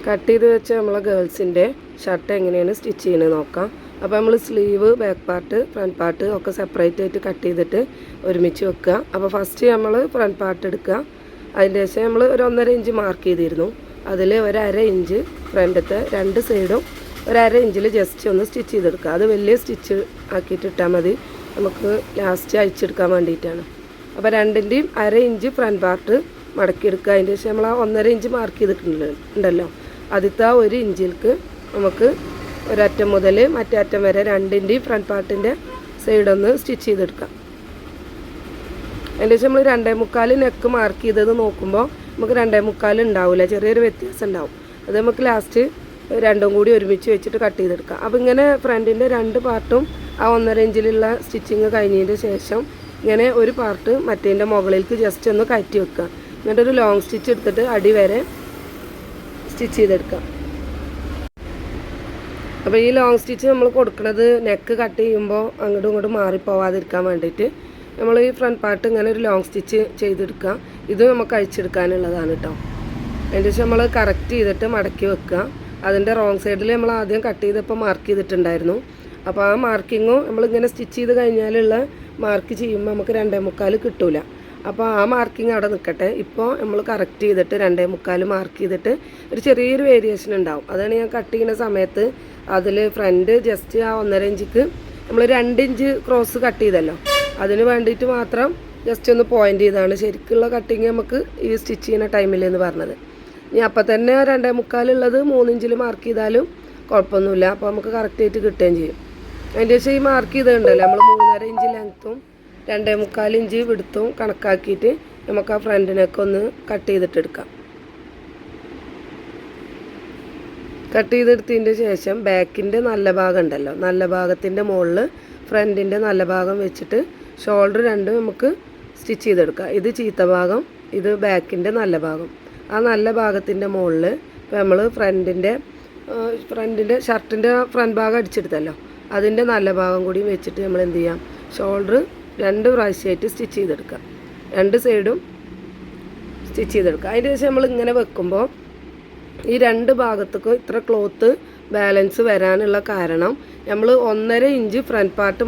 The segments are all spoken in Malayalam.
കട്ട് ചെയ്ത് വെച്ച നമ്മളെ ഗേൾസിൻ്റെ ഷർട്ട് എങ്ങനെയാണ് സ്റ്റിച്ച് ചെയ്യുന്നത് നോക്കാം. അപ്പോൾ നമ്മൾ sleeve, back part, front part ഒക്കെ സെപ്പറേറ്റ് ആയിട്ട് കട്ട് ചെയ്തിട്ട് ഒരുമിച്ച് വെക്കുക. അപ്പോൾ ഫസ്റ്റ് നമ്മൾ ഫ്രണ്ട് പാർട്ട് എടുക്കുക. അതിൻ്റെ ശേഷം നമ്മൾ ഒരു 1.5 ഇഞ്ച് മാർക്ക് ചെയ്തിരുന്നു. അതിൽ 1/2 ഇഞ്ച് ഫ്രണ്ടത്തെ രണ്ട് സൈഡും 1/2 ഇഞ്ചിൽ ജസ്റ്റ് ഒന്ന് സ്റ്റിച്ച് ചെയ്തെടുക്കുക. അത് വലിയ സ്റ്റിച്ച് ആക്കിയിട്ട് ഇട്ടാൽ മതി, നമുക്ക് ലാസ്റ്റ് അഴിച്ചെടുക്കാൻ വേണ്ടിയിട്ടാണ്. അപ്പോൾ 2ൻ്റെയും 1/2 ഇഞ്ച് ഫ്രണ്ട് പാർട്ട് മടക്കിയെടുക്കുക. അതിൻ്റെ ശേഷം നമ്മൾ 1.5 ഇഞ്ച് മാർക്ക് ചെയ്തിട്ടുണ്ടല്ലോ, ആദ്യത്തെ 1 ഇഞ്ചിലേക്ക് നമുക്ക് ഒരറ്റം മുതൽ മറ്റേ അറ്റം വരെ 2ൻ്റെയും ഫ്രണ്ട് പാർട്ടിൻ്റെ സൈഡൊന്ന് സ്റ്റിച്ച് ചെയ്തെടുക്കാം. അതിൻ്റെ ശേഷം നമ്മൾ 2.25 നെക്ക് മാർക്ക് ചെയ്തത് നോക്കുമ്പോൾ നമുക്ക് 2.25 ഉണ്ടാവില്ല, ചെറിയൊരു വ്യത്യാസം ഉണ്ടാവും. അത് നമുക്ക് ലാസ്റ്റ് രണ്ടും കൂടി ഒരുമിച്ച് വെച്ചിട്ട് കട്ട് ചെയ്തെടുക്കാം. അപ്പോൾ ഇങ്ങനെ ഫ്രണ്ടിൻ്റെ 2 പാർട്ടും ആ 1.5 ഇഞ്ചിലുള്ള സ്റ്റിച്ചിങ് കഴിഞ്ഞതിൻ്റെ ശേഷം ഇങ്ങനെ ഒരു പാർട്ട് മറ്റേൻ്റെ മുകളിലേക്ക് ജസ്റ്റ് ഒന്ന് കയറ്റി വെക്കുക. എന്നിട്ടൊരു ലോങ് സ്റ്റിച്ച് എടുത്തിട്ട് അടി വരെ സ്റ്റിച്ച് ചെയ്തെടുക്കാം. അപ്പോൾ ഈ ലോങ് സ്റ്റിച്ച് നമ്മൾ കൊടുക്കുന്നത് നെക്ക് കട്ട് ചെയ്യുമ്പോൾ അങ്ങോട്ടും ഇങ്ങോട്ടും മാറിപ്പോവാതിരിക്കാൻ വേണ്ടിയിട്ട് നമ്മൾ ഈ ഫ്രണ്ട് പാർട്ട് ഇങ്ങനെ ഒരു ലോങ് സ്റ്റിച്ച് ചെയ്തെടുക്കുക. ഇത് നമുക്ക് അഴിച്ചെടുക്കാനുള്ളതാണ് കേട്ടോ. അതിൻ്റെ ശേഷം നമ്മൾ കറക്റ്റ് ചെയ്തിട്ട് മടക്കി വെക്കുക. അതിൻ്റെ റോങ് സൈഡിൽ നമ്മൾ ആദ്യം കട്ട് ചെയ്തപ്പോൾ മാർക്ക് ചെയ്തിട്ടുണ്ടായിരുന്നു. അപ്പോൾ ആ മാർക്കിങ്ങും നമ്മളിങ്ങനെ സ്റ്റിച്ച് ചെയ്ത് കഴിഞ്ഞാലുള്ള മാർക്ക് ചെയ്യുമ്പോൾ നമുക്ക് 2.25 കിട്ടില്ല. അപ്പോൾ ആ മാർക്കിങ് അവിടെ നിൽക്കട്ടെ. ഇപ്പോൾ നമ്മൾ കറക്റ്റ് ചെയ്തിട്ട് 2.25 മാർക്ക് ചെയ്തിട്ട് ഒരു ചെറിയൊരു വേരിയേഷൻ ഉണ്ടാവും. അതാണ് ഞാൻ കട്ട് ചെയ്യുന്ന സമയത്ത് അതിൽ ഫ്രണ്ട് ജസ്റ്റ് ആ 1.5 ഇഞ്ചിക്ക് നമ്മൾ 2 ഇഞ്ച് ക്രോസ് കട്ട് ചെയ്തല്ലോ, അതിന് വേണ്ടിയിട്ട് മാത്രം ജസ്റ്റ് ഒന്ന് പോയിൻ്റ് ചെയ്താണ് ശരിക്കുള്ള കട്ടിങ് നമുക്ക് ഈ സ്റ്റിച്ച് ചെയ്യുന്ന ടൈമിൽ എന്ന് പറഞ്ഞത്. ഇനി അപ്പം തന്നെ 2.25 ഉള്ളത് 3 ഇഞ്ചിൽ മാർക്ക് ചെയ്താലും കുഴപ്പമൊന്നുമില്ല. അപ്പോൾ നമുക്ക് കറക്റ്റായിട്ട് കിട്ടുകയും ചെയ്യും. അതിൻ്റെ ശേഷം ഈ മാർക്ക് ചെയ്തിട്ടുണ്ടല്ലോ നമ്മൾ 3.5 ഇഞ്ച് ലെങ്ത്തും 2.25 ഇഞ്ച് വിടുത്തും കണക്കാക്കിയിട്ട് നമുക്ക് ആ ഫ്രണ്ടിനൊക്കെ ഒന്ന് കട്ട് ചെയ്തിട്ടെടുക്കാം. കട്ട് ചെയ്തെടുത്തതിൻ്റെ ശേഷം ബാക്കിൻ്റെ നല്ല ഭാഗം ഉണ്ടല്ലോ, നല്ല ഭാഗത്തിൻ്റെ മുകളിൽ ഫ്രണ്ടിൻ്റെ നല്ല ഭാഗം വെച്ചിട്ട് ഷോൾഡർ രണ്ടും നമുക്ക് സ്റ്റിച്ച് ചെയ്തെടുക്കാം. ഇത് ചീത്ത ഭാഗം, ഇത് ബാക്കിൻ്റെ നല്ല ഭാഗം. ആ നല്ല ഭാഗത്തിൻ്റെ മുകളിൽ ഇപ്പോൾ നമ്മൾ ഫ്രണ്ടിൻ്റെ ഷർട്ടിൻ്റെ ഫ്രണ്ട് ഭാഗം അടിച്ചെടുത്തല്ലോ, അതിൻ്റെ നല്ല ഭാഗം കൂടി വെച്ചിട്ട് നമ്മൾ എന്ത് ചെയ്യാം, ഷോൾഡർ 2 പ്രാവശ്യമായിട്ട് സ്റ്റിച്ച് ചെയ്തെടുക്കുക. 2 സൈഡും സ്റ്റിച്ച് ചെയ്തെടുക്കുക. അതിൻ്റെ ശേഷം നമ്മൾ ഇങ്ങനെ വെക്കുമ്പോൾ ഈ 2 ഭാഗത്തേക്കും ഇത്ര ക്ലോത്ത് ബാലൻസ് വരാനുള്ള കാരണം നമ്മൾ 1.5 ഇഞ്ച് ഫ്രണ്ട് പാർട്ട്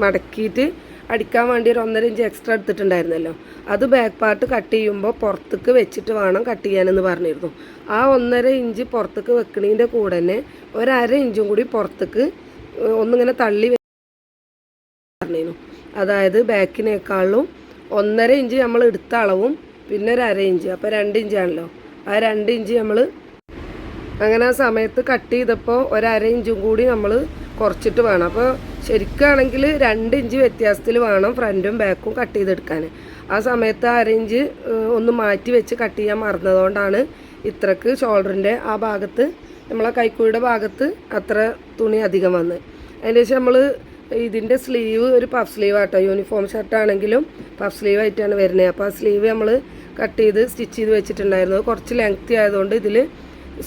മടക്കിയിട്ട് അടിക്കാൻ വേണ്ടി ഒരു 1.5 ഇഞ്ച് എക്സ്ട്രാ എടുത്തിട്ടുണ്ടായിരുന്നല്ലോ, അത് ബാക്ക് പാർട്ട് കട്ട് ചെയ്യുമ്പോൾ പുറത്തേക്ക് വെച്ചിട്ട് വേണം കട്ട് ചെയ്യാനെന്ന് പറഞ്ഞിരുന്നു. ആ 1.5 ഇഞ്ച് പുറത്തേക്ക് വെക്കണതിൻ്റെ കൂടെ തന്നെ 1/2 ഇഞ്ചും കൂടി പുറത്തേക്ക് ഒന്നിങ്ങനെ തള്ളി പറഞ്ഞിരുന്നു. അതായത് ബാക്കിനേക്കാളും 1.5 ഇഞ്ച് നമ്മൾ എടുത്ത അളവും പിന്നെ 1/2 ഇഞ്ച്, അപ്പോൾ 2 ഇഞ്ചാണല്ലോ. ആ 2 ഇഞ്ച് നമ്മൾ അങ്ങനെ ആ സമയത്ത് കട്ട് ചെയ്തപ്പോൾ 1/2 ഇഞ്ചും കൂടി നമ്മൾ കുറച്ചിട്ട് വേണം. അപ്പോൾ ശരിക്കാണെങ്കിൽ 2 ഇഞ്ച് വ്യത്യാസത്തിൽ വേണം ഫ്രണ്ടും ബാക്കും കട്ട് ചെയ്തെടുക്കാൻ. ആ സമയത്ത് 1/2 ഇഞ്ച് ഒന്ന് മാറ്റി വെച്ച് കട്ട് ചെയ്യാൻ മറന്നതുകൊണ്ടാണ് ഇത്രക്ക് ഷോൾഡറിൻ്റെ ആ ഭാഗത്ത് നമ്മളെ കൈക്കുഴിയുടെ ഭാഗത്ത് അത്ര തുണി അധികം വന്ന്. അതിന് ശേഷം നമ്മൾ ഇതിൻ്റെ സ്ലീവ് ഒരു പഫ് സ്ലീവ് ആട്ടോ, യൂണിഫോം ഷർട്ടാണെങ്കിലും പഫ് സ്ലീവ് ആയിട്ടാണ് വരുന്നത്. അപ്പോൾ ആ സ്ലീവ് നമ്മൾ കട്ട് ചെയ്ത് സ്റ്റിച്ച് ചെയ്ത് വെച്ചിട്ടുണ്ടായിരുന്നു. കുറച്ച് ലെങ്തി ആയതുകൊണ്ട് ഇതിൽ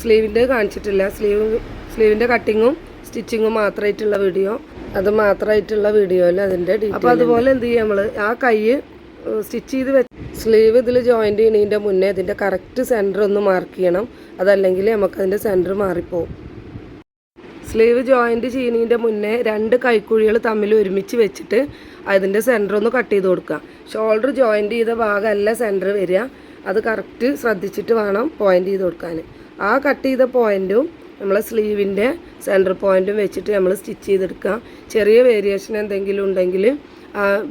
സ്ലീവിൻ്റെ കാണിച്ചിട്ടില്ല. സ്ലീവിൻ്റെ കട്ടിങ്ങും സ്റ്റിച്ചിങ്ങും മാത്രമായിട്ടുള്ള വീഡിയോയിൽ അതിൻ്റെ ഡീറ്റെയിൽ. അപ്പോൾ അതുപോലെ എന്ത് ചെയ്യും, നമ്മൾ ആ കൈ സ്റ്റിച്ച് ചെയ്ത് സ്ലീവ് ഇതിൽ ജോയിൻ്റ് ചെയ്യുന്നതിൻ്റെ മുന്നേ ഇതിൻ്റെ കറക്റ്റ് സെൻറ്റർ ഒന്ന് മാർക്ക് ചെയ്യണം, അതല്ലെങ്കിൽ നമുക്കതിൻ്റെ സെൻറ്റർ മാറിപ്പോവും. സ്ലീവ് ജോയിൻറ്റ് ചെയ്യുന്നതിൻ്റെ മുന്നേ 2 കൈക്കുഴികൾ തമ്മിൽ ഒരുമിച്ച് വെച്ചിട്ട് അതിൻ്റെ സെൻറ്റർ ഒന്ന് കട്ട് ചെയ്ത് കൊടുക്കുക. ഷോൾഡർ ജോയിൻറ്റ് ചെയ്ത ഭാഗമല്ല സെൻറ്റർ വരിക, അത് കറക്റ്റ് ശ്രദ്ധിച്ചിട്ട് വേണം പോയിൻ്റ് ചെയ്ത് കൊടുക്കാൻ. ആ കട്ട് ചെയ്ത പോയിൻറ്റും നമ്മളെ സ്ലീവിൻ്റെ സെൻറ്റർ പോയിൻറ്റും വെച്ചിട്ട് നമ്മൾ സ്റ്റിച്ച് ചെയ്തെടുക്കുക. ചെറിയ വേരിയേഷൻ എന്തെങ്കിലും ഉണ്ടെങ്കിൽ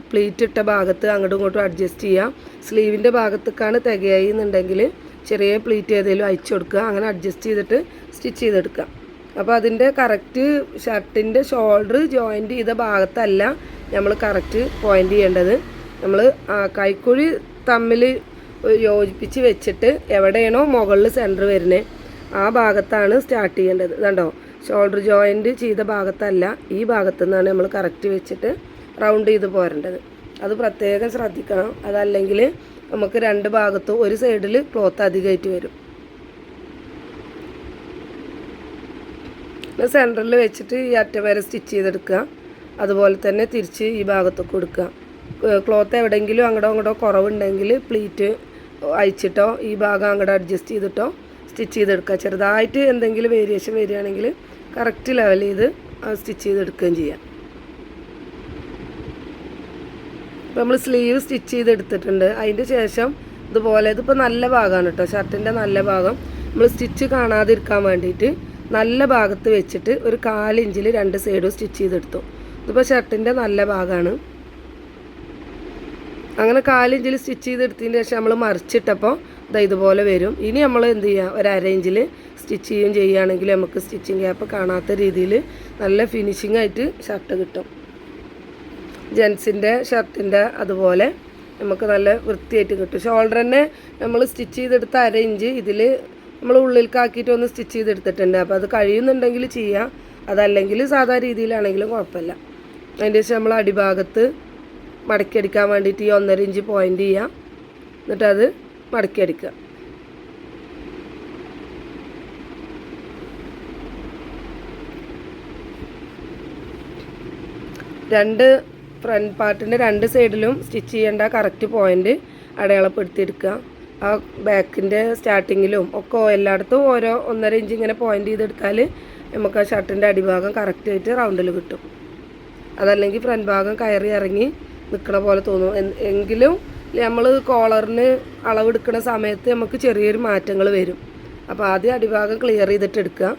പ്ലീറ്റ് ഇട്ട ഭാഗത്ത് അങ്ങോട്ടും ഇങ്ങോട്ടും അഡ്ജസ്റ്റ് ചെയ്യുക. സ്ലീവിൻ്റെ ഭാഗത്തേക്കാണ് തികയായി എന്നുണ്ടെങ്കിൽ ചെറിയ പ്ലീറ്റ് ഏതെങ്കിലും അയച്ചു കൊടുക്കുക. അങ്ങനെ അഡ്ജസ്റ്റ് ചെയ്തിട്ട് സ്റ്റിച്ച് ചെയ്തെടുക്കുക. അപ്പോൾ അതിൻ്റെ കറക്റ്റ് ഷർട്ടിൻ്റെ ഷോൾഡർ ജോയിൻറ്റ് ചെയ്ത ഭാഗത്തല്ല നമ്മൾ കറക്റ്റ് പോയിൻ്റ് ചെയ്യേണ്ടത്. നമ്മൾ കൈക്കുഴി തമ്മിൽ യോജിപ്പിച്ച് വെച്ചിട്ട് എവിടെയാണോ മുകളിൽ സെൻറ്റർ വരുന്നത് ആ ഭാഗത്താണ് സ്റ്റാർട്ട് ചെയ്യേണ്ടത്. കണ്ടോ, ഷോൾഡർ ജോയിൻറ്റ് ചെയ്ത ഭാഗത്തല്ല, ഈ ഭാഗത്തു നിന്നാണ് നമ്മൾ കറക്റ്റ് വെച്ചിട്ട് റൗണ്ട് ചെയ്ത് പോരേണ്ടത്. അത് പ്രത്യേകം ശ്രദ്ധിക്കണം, അതല്ലെങ്കിൽ നമുക്ക് 2 ഭാഗത്തും ഒരു സൈഡിൽ ക്ലോത്ത് അധികമായിട്ട് വരും. സെൻറ്ററിൽ വെച്ചിട്ട് ഈ അറ്റം വരെ സ്റ്റിച്ച് ചെയ്തെടുക്കുക. അതുപോലെ തന്നെ തിരിച്ച് ഈ ഭാഗത്തൊക്കെ കൊടുക്കുക. ക്ലോത്ത് എവിടെയെങ്കിലും അങ്ങോട്ടോ കുറവുണ്ടെങ്കിൽ പ്ലീറ്റ് അയച്ചിട്ടോ ഈ ഭാഗം അങ്ങോട്ട് അഡ്ജസ്റ്റ് ചെയ്തിട്ടോ സ്റ്റിച്ച് ചെയ്തെടുക്കുക. ചെറുതായിട്ട് എന്തെങ്കിലും വേരിയേഷൻ വരികയാണെങ്കിൽ കറക്റ്റ് ലെവൽ ചെയ്ത് സ്റ്റിച്ച് ചെയ്തെടുക്കുകയും ചെയ്യാം. ഇപ്പോൾ നമ്മൾ സ്ലീവ് സ്റ്റിച്ച് ചെയ്തെടുത്തിട്ടുണ്ട്. അതിൻ്റെ ശേഷം ഇതുപോലെ ഇതിപ്പോൾ നല്ല ഭാഗമാണ് കേട്ടോ, ഷർട്ടിൻ്റെ നല്ല ഭാഗം നമ്മൾ സ്റ്റിച്ച് കാണാതിരിക്കാൻ വേണ്ടിയിട്ട് നല്ല ഭാഗത്ത് വെച്ചിട്ട് ഒരു 1/4 ഇഞ്ചിൽ 2 സൈഡും സ്റ്റിച്ച് ചെയ്തെടുത്തു. ഇതിപ്പോൾ ഷർട്ടിൻ്റെ നല്ല ഭാഗമാണ്. അങ്ങനെ 1/4 ഇഞ്ചിൽ സ്റ്റിച്ച് ചെയ്തെടുത്തതിന് ശേഷം നമ്മൾ മറിച്ചിട്ടപ്പോൾ ഇതുപോലെ വരും. ഇനി നമ്മൾ എന്ത് ചെയ്യുക, ഒരു 1/2 ഇഞ്ചിൽ സ്റ്റിച്ച് ചെയ്യുകയാണെങ്കിൽ നമുക്ക് സ്റ്റിച്ചിങ് ഗ്യാപ്പ് കാണാത്ത രീതിയിൽ നല്ല ഫിനിഷിംഗ് ആയിട്ട് ഷർട്ട് കിട്ടും. ജെൻസിൻ്റെ ഷർട്ടിൻ്റെ അതുപോലെ നമുക്ക് നല്ല വൃത്തിയായിട്ട് കിട്ടും. ഷോൾഡർ തന്നെ നമ്മൾ സ്റ്റിച്ച് ചെയ്തെടുത്ത 1/2 ഇഞ്ച് ഇതിൽ നമ്മൾ ഉള്ളിലേക്കാക്കിയിട്ട് ഒന്ന് സ്റ്റിച്ച് ചെയ്തെടുത്തിട്ടുണ്ട്. അപ്പോൾ അത് കഴിയുന്നുണ്ടെങ്കിൽ ചെയ്യാം, അതല്ലെങ്കിൽ സാധാ രീതിയിലാണെങ്കിലും കുഴപ്പമില്ല. അതിൻ്റെ ശേഷം നമ്മൾ അടിഭാഗത്ത് മടക്കിയടിക്കാൻ വേണ്ടിയിട്ട് ഈ 1.5 ഇഞ്ച് പോയിൻ്റ് ചെയ്യാം, എന്നിട്ടത് മടക്കിയടിക്കുക. ഫ്രണ്ട് പാർട്ടിൻ്റെ 2 സൈഡിലും സ്റ്റിച്ച് ചെയ്യേണ്ട കറക്റ്റ് പോയിൻ്റ് അടയാളപ്പെടുത്തിയെടുക്കുക. ആ ബാക്കിൻ്റെ സ്റ്റാർട്ടിങ്ങിലും ഒക്കെ എല്ലായിടത്തും ഓരോ 1.5 ഇഞ്ച് ഇങ്ങനെ പോയിൻ്റ് ചെയ്തെടുത്താൽ നമുക്ക് ആ ഷർട്ടിൻ്റെ അടിഭാഗം കറക്റ്റായിട്ട് റൗണ്ടിൽ കിട്ടും. അതല്ലെങ്കിൽ ഫ്രണ്ട് ഭാഗം കയറി ഇറങ്ങി നിൽക്കണ പോലെ തോന്നും. എങ്കിലും നമ്മൾ കോളറിന് അളവെടുക്കുന്ന സമയത്ത് നമുക്ക് ചെറിയൊരു മാറ്റങ്ങൾ വരും. അപ്പോൾ ആദ്യം അടിഭാഗം ക്ലിയർ ചെയ്തിട്ട് എടുക്കുക.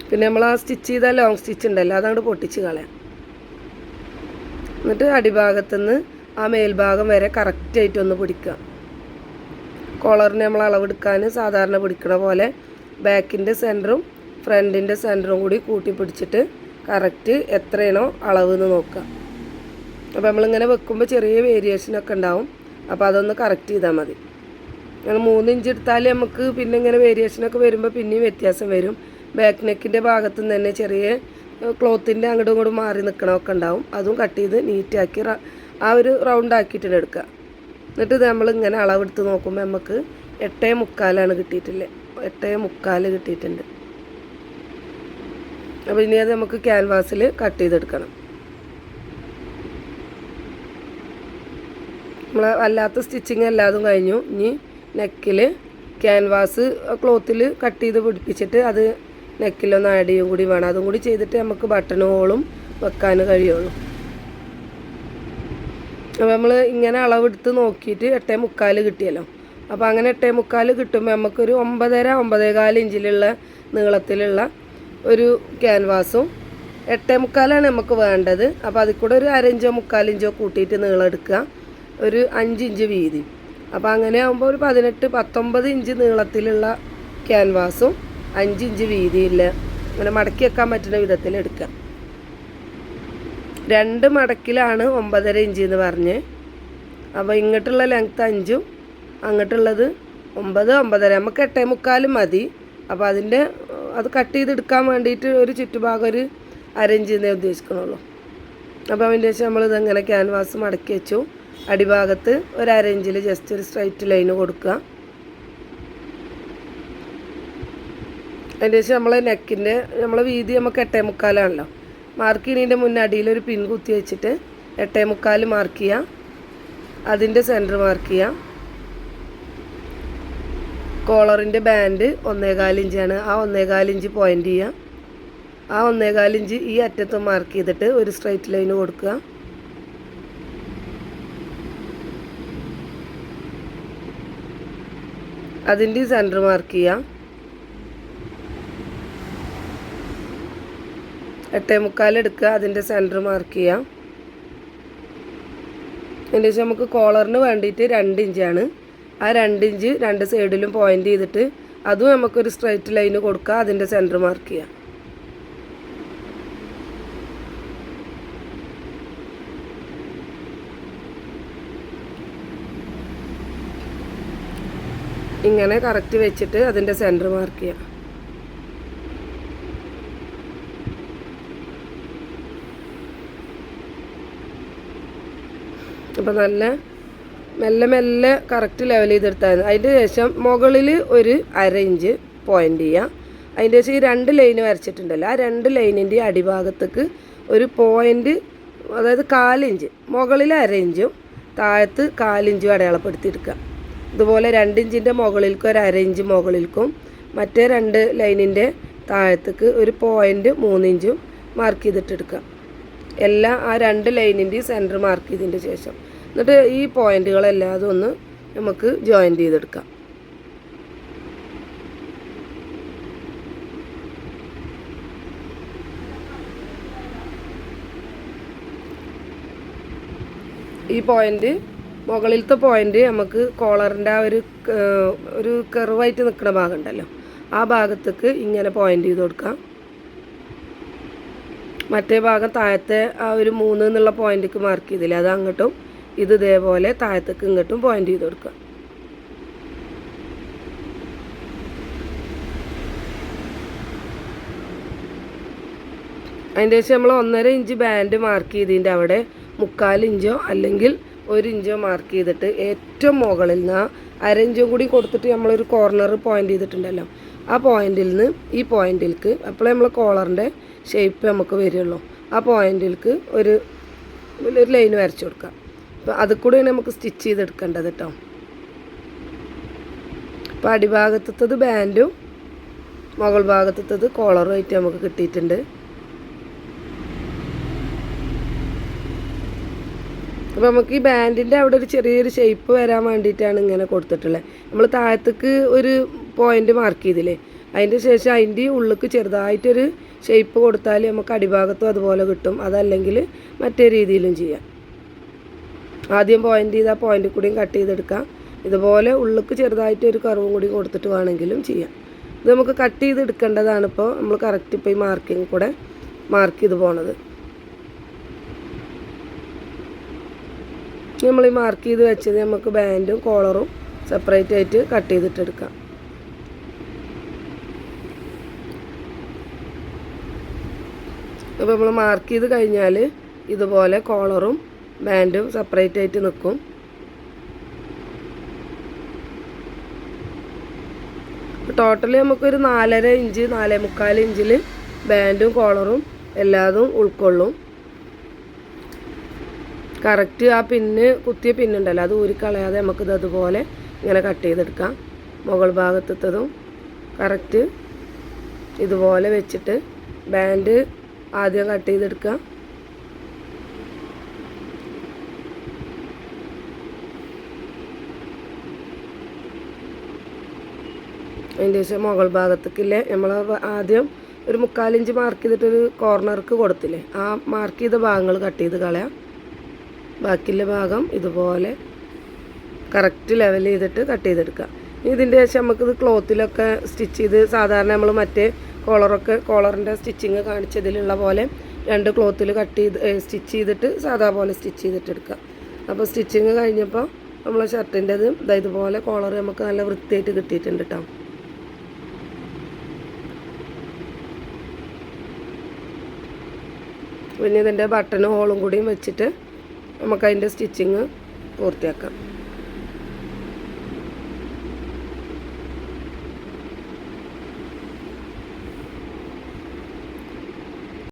പിന്നെ നമ്മൾ ആ സ്റ്റിച്ച് ചെയ്ത ലോങ് സ്റ്റിച്ച് ഉണ്ടല്ലോ അതങ്ങോട്ട് പൊട്ടിച്ച് കളയാം. എന്നിട്ട് അടിഭാഗത്തുനിന്ന് ആ മേൽഭാഗം വരെ കറക്റ്റായിട്ട് ഒന്ന് പിടിക്കുക. കോളറിന് നമ്മൾ അളവെടുക്കാൻ സാധാരണ പിടിക്കണ പോലെ ബാക്കിൻ്റെ സെൻറ്ററും ഫ്രണ്ടിൻ്റെ സെൻറ്ററും കൂടി കൂട്ടി പിടിച്ചിട്ട് കറക്റ്റ് എത്രയാണോ അളവ് എന്ന് നോക്കുക. അപ്പോൾ നമ്മളിങ്ങനെ വെക്കുമ്പോൾ ചെറിയ വേരിയേഷനൊക്കെ ഉണ്ടാവും. അപ്പോൾ അതൊന്ന് കറക്റ്റ് ചെയ്താൽ മതി. അങ്ങനെ 3 ഇഞ്ച് എടുത്താൽ നമുക്ക് പിന്നെ ഇങ്ങനെ വേരിയേഷനൊക്കെ വരുമ്പോൾ പിന്നെയും വ്യത്യാസം വരും. ബാക്ക് നെക്കിൻ്റെ ഭാഗത്തു നിന്ന് തന്നെ ചെറിയ ക്ലോത്തിൻ്റെ അങ്ങോട്ടും ഇങ്ങോട്ടും മാറി നിൽക്കണമൊക്കെ ഉണ്ടാവും. അതും കട്ട് ചെയ്ത് നീറ്റാക്കി ആ ഒരു റൗണ്ട് ആക്കിയിട്ട് എടുക്കുക. എന്നിട്ട് ഇത് നമ്മളിങ്ങനെ അളവെടുത്ത് നോക്കുമ്പോൾ നമുക്ക് 8.75 കിട്ടിയിട്ടില്ലേ, 8.75 കിട്ടിയിട്ടുണ്ട്. അപ്പോൾ ഇനി അത് നമുക്ക് ക്യാൻവാസിൽ കട്ട് ചെയ്തെടുക്കണം. നമ്മൾ അല്ലാത്ത സ്റ്റിച്ചിങ് എല്ലാതും കഴിഞ്ഞു. ഇനി നെക്കിൽ ക്യാൻവാസ് ക്ലോത്തിൽ കട്ട് ചെയ്ത് പിടിപ്പിച്ചിട്ട് അത് നെക്കിലൊന്ന് ആഡ് ചെയ്യും കൂടി വേണം. അതും കൂടി ചെയ്തിട്ട് നമുക്ക് ബട്ടൺ ഹോളും വെക്കാൻ കഴിയുള്ളൂ. അപ്പോൾ നമ്മൾ ഇങ്ങനെ അളവെടുത്ത് നോക്കിയിട്ട് 8.75 കിട്ടിയല്ലോ. അപ്പോൾ അങ്ങനെ 8.75 കിട്ടുമ്പോൾ നമുക്കൊരു 9.5 ഇഞ്ചിലുള്ള നീളത്തിലുള്ള ഒരു ക്യാൻവാസും 8.75 നമുക്ക് വേണ്ടത്. അപ്പോൾ അതിൽ കൂടെ ഒരു 1/2 ഇഞ്ചോ 3/4 ഇഞ്ചോ കൂട്ടിയിട്ട് നീളം എടുക്കുക, ഒരു 5 ഇഞ്ച് വീതി. അപ്പോൾ അങ്ങനെ ആകുമ്പോൾ ഒരു 18-19 ഇഞ്ച് നീളത്തിലുള്ള ക്യാൻവാസും 5 ഇഞ്ച് വീതിയില്ല അങ്ങനെ മടക്കി വെക്കാൻ പറ്റുന്ന വിധത്തിൽ എടുക്കുക. 2 മടക്കിലാണ് 9.5 ഇഞ്ച് എന്ന് പറഞ്ഞ്. അപ്പോൾ ഇങ്ങോട്ടുള്ള ലെങ്ത്ത് 5ഉം അങ്ങോട്ടുള്ളത് 9-9.5 നമുക്ക് 8.75 മതി. അപ്പോൾ അത് കട്ട് ചെയ്തെടുക്കാൻ വേണ്ടിയിട്ട് ഒരു ചുറ്റുഭാഗം ഒരു 1/2 ഇഞ്ച് എന്നേ ഉദ്ദേശിക്കണുള്ളൂ. അപ്പോൾ അതിൻ്റെ ശേഷം നമ്മളിതങ്ങനെ ക്യാൻവാസ് മടക്കി വെച്ചു. അടിഭാഗത്ത് ഒരു 1/2 ഇഞ്ചിൽ ജസ്റ്റ് ഒരു സ്ട്രൈറ്റ് ലൈന് കൊടുക്കുക. അതിൻ്റെ ശേഷം നമ്മളെ വീതി നമുക്ക് 8.75 മാർക്ക് ചെയ്യുന്നതിൻ്റെ മുന്നേ അടിയിലൊരു പിൻ കുത്തി വെച്ചിട്ട് 8.75 മാർക്ക് ചെയ്യുക. അതിൻ്റെ സെൻറ്റർ മാർക്ക് ചെയ്യുക. കോളറിൻ്റെ ബാൻഡ് 1.25 ഇഞ്ചാണ്. ആ 1.25 ഇഞ്ച് പോയിൻ്റ് ചെയ്യുക. ആ 1.25 ഇഞ്ച് ഈ അറ്റത്ത് മാർക്ക് ചെയ്തിട്ട് ഒരു സ്ട്രൈറ്റ് ലൈന് കൊടുക്കുക. അതിൻ്റെ സെൻറ്റർ മാർക്ക് ചെയ്യുക. 8.75 എടുക്കുക, അതിൻ്റെ സെൻറ്റർ മാർക്ക് ചെയ്യുക. അതിൻ്റെ ശേഷം നമുക്ക് കോളറിന് വേണ്ടിയിട്ട് 2 ഇഞ്ചാണ്. ആ 2 ഇഞ്ച് 2 സൈഡിലും പോയിൻ്റ് ചെയ്തിട്ട് അതും നമുക്കൊരു സ്ട്രൈറ്റ് ലൈന് കൊടുക്കുക, അതിൻ്റെ സെൻറ്റർ മാർക്ക് ചെയ്യുക. ഇങ്ങനെ കറക്റ്റ് വെച്ചിട്ട് അതിൻ്റെ സെൻറ്റർ മാർക്ക് ചെയ്യുക. അപ്പോൾ മെല്ലെ കറക്റ്റ് ലെവൽ ചെയ്തെടുത്താൽ അതിൻ്റെ ശേഷം മുകളിൽ ഒരു 1/2 ഇഞ്ച് പോയിൻ്റ് ചെയ്യുക. അതിൻ്റെ ശേഷം ഈ 2 ലൈന് വരച്ചിട്ടുണ്ടല്ലോ, ആ 2 ലൈനിൻ്റെ അടിഭാഗത്തേക്ക് ഒരു പോയിൻ്റ്, അതായത് 1/4 ഇഞ്ച് മുകളിൽ 1/2 ഇഞ്ചും താഴത്ത് 1/4 ഇഞ്ചും അടയാളപ്പെടുത്തിയെടുക്കുക. ഇതുപോലെ 2 ഇഞ്ചിൻ്റെ മുകളിൽക്കും ഒരു 1/2 ഇഞ്ച് മുകളിൽക്കും മറ്റേ 2 ലൈനിൻ്റെ താഴത്തേക്ക് ഒരു 0.3 ഇഞ്ചും മാർക്ക് ചെയ്തിട്ടെടുക്കുക. എല്ലാം ആ 2 ലൈനിൻ്റെയും സെൻറ്റർ മാർക്ക് ചെയ്തതിൻ്റെ ശേഷം എന്നിട്ട് ഈ പോയിൻറ്റുകളെല്ലാം ഒന്ന് നമുക്ക് ജോയിൻ ചെയ്തെടുക്കാം. ഈ പോയിൻ്റ് മുകളിലത്തെ പോയിൻ്റ് നമുക്ക് കോളറിൻ്റെ ആ ഒരു കർവായിട്ട് നിൽക്കുന്ന ഭാഗം ഉണ്ടല്ലോ, ആ ഭാഗത്തേക്ക് ഇങ്ങനെ പോയിൻ്റ് ചെയ്ത് കൊടുക്കാം. മറ്റേ ഭാഗം താഴത്തെ ആ ഒരു 3 എന്നുള്ള പോയിൻ്റിക്ക് മാർക്ക് ചെയ്തില്ലേ, അത് അങ്ങോട്ടും ഇത് ഇതേപോലെ താഴത്തേക്ക് ഇങ്ങോട്ടും പോയിൻ്റ് ചെയ്ത് കൊടുക്കുക. അതിൻ്റെ ശേഷം നമ്മൾ 1.5 ഇഞ്ച് ബാൻഡ് മാർക്ക് ചെയ്തതിൻ്റെ അവിടെ 3/4 ഇഞ്ചോ അല്ലെങ്കിൽ 1 ഇഞ്ചോ മാർക്ക് ചെയ്തിട്ട് ഏറ്റവും മുകളിൽ നിന്ന് 1/2 ഇഞ്ചും കൂടി കൊടുത്തിട്ട് നമ്മളൊരു കോർണർ പോയിൻ്റ് ചെയ്തിട്ടുണ്ടല്ലോ, ആ പോയിന്റിൽ നിന്ന് ഈ പോയിന്റിലേക്ക് അപ്പോൾ നമ്മൾ കോളറിൻ്റെ ഷേപ്പ് നമുക്ക് വരുള്ളൂ. ആ പോയിന്റിലേക്ക് ഒരു ലൈൻ വരച്ചു കൊടുക്കാം. അപ്പോൾ അത് കൂടെ നമുക്ക് സ്റ്റിച്ച് ചെയ്തെടുക്കേണ്ടത് കേട്ടോ. അപ്പോൾ അടിഭാഗത്തത് ബാൻഡും മുകൾ ഭാഗത്തത് കോളറും ആയിട്ട് നമുക്ക് കിട്ടിയിട്ടുണ്ട്. അപ്പോൾ നമുക്ക് ഈ ബാൻഡിൻ്റെ അവിടെ ഒരു ചെറിയൊരു ഷേപ്പ് വരാൻ വേണ്ടിയിട്ടാണ് ഇങ്ങനെ കൊടുത്തിട്ടുള്ളത്. നമ്മൾ താഴത്തേക്ക് ഒരു പോയിൻ്റ് മാർക്ക് ചെയ്തില്ലേ, അതിൻ്റെ ശേഷം അതിൻ്റെ ഉള്ളിലേക്ക് ചെറുതായിട്ടൊരു ഷേപ്പ് കൊടുത്താൽ നമുക്ക് അടിഭാഗത്തും അതുപോലെ കിട്ടും. അതല്ലെങ്കിൽ മറ്റേ രീതിയിലും ചെയ്യാം. ആദ്യം പോയിൻ്റ് ചെയ്ത് ആ പോയിൻ്റ് കൂടിയും കട്ട് ചെയ്തെടുക്കാം. ഇതുപോലെ ഉള്ളിലേക്ക് ചെറുതായിട്ടൊരു കർവും കൂടി കൊടുത്തിട്ട് വേണമെങ്കിലും ചെയ്യാം. ഇത് നമുക്ക് കട്ട് ചെയ്തെടുക്കേണ്ടതാണ്. ഇപ്പോൾ നമ്മൾ കറക്റ്റ് ഇപ്പോൾ ഈ മാർക്കിങ് കൂടെ മാർക്ക് ചെയ്ത് പോണത്. നമ്മൾ ഈ മാർക്ക് ചെയ്ത് വെച്ചത് നമുക്ക് ബാൻഡും കോളറും സെപ്പറേറ്റ് ആയിട്ട് കട്ട് ചെയ്തിട്ടെടുക്കാം. അപ്പോൾ നമ്മൾ മാർക്ക് ചെയ്ത് കഴിഞ്ഞാൽ ഇതുപോലെ കോളറും ബാൻഡും സെപ്പറേറ്റ് ആയിട്ട് നിൽക്കും. ടോട്ടലി നമുക്കൊരു 4.5 ഇഞ്ച് 4.25 ഇഞ്ചിൽ ബാൻഡും കോളറും എല്ലാതും ഉൾക്കൊള്ളും. കറക്റ്റ് ആ കുത്തിയ പിന്നുണ്ടല്ലോ, അത് ഊരിക്കളയാതെ നമുക്കിത് അതുപോലെ ഇങ്ങനെ കട്ട് ചെയ്തെടുക്കാം. മുകൾ ഭാഗത്തതും കറക്റ്റ് ഇതുപോലെ വെച്ചിട്ട് ബാൻഡ് ആദ്യം കട്ട് ചെയ്തെടുക്കാം. അതിൻ്റെ ശേഷം മുകൾ ഭാഗത്തേക്കില്ലേ നമ്മൾ ആദ്യം ഒരു 3/4 ഇഞ്ച് മാർക്ക് ചെയ്തിട്ടൊരു കോർണർക്ക് കൊടുത്തില്ലേ, ആ മാർക്ക് ചെയ്ത ഭാഗങ്ങൾ കട്ട് ചെയ്ത് കളയാം. ബാക്കിയുള്ള ഭാഗം ഇതുപോലെ കറക്റ്റ് ലെവൽ ചെയ്തിട്ട് കട്ട് ചെയ്തെടുക്കുക. ഇതിൻ്റെ ശേഷം നമുക്കിത് ക്ലോത്തിലൊക്കെ സ്റ്റിച്ച് ചെയ്ത് സാധാരണ നമ്മൾ മറ്റേ കോളറിൻ്റെ സ്റ്റിച്ചിങ് കാണിച്ചതിലുള്ള പോലെ 2 ക്ലോത്തിൽ കട്ട് ചെയ്ത് സ്റ്റിച്ച് ചെയ്തിട്ട് സാധാ പോലെ സ്റ്റിച്ച് ചെയ്തിട്ടെടുക്കുക. അപ്പോൾ സ്റ്റിച്ചിങ് കഴിഞ്ഞപ്പോൾ നമ്മളെ ഷർട്ടിൻ്റെത് ഇതുപോലെ കോളർ നമുക്ക് നല്ല വൃത്തിയായിട്ട് കിട്ടിയിട്ടുണ്ട് കേട്ടോ. പിന്നെ ഇതിൻ്റെ ബട്ടൺ ഹോളും കൂടിയും വെച്ചിട്ട് നമുക്കതിൻ്റെ സ്റ്റിച്ചിങ് പൂർത്തിയാക്കാം.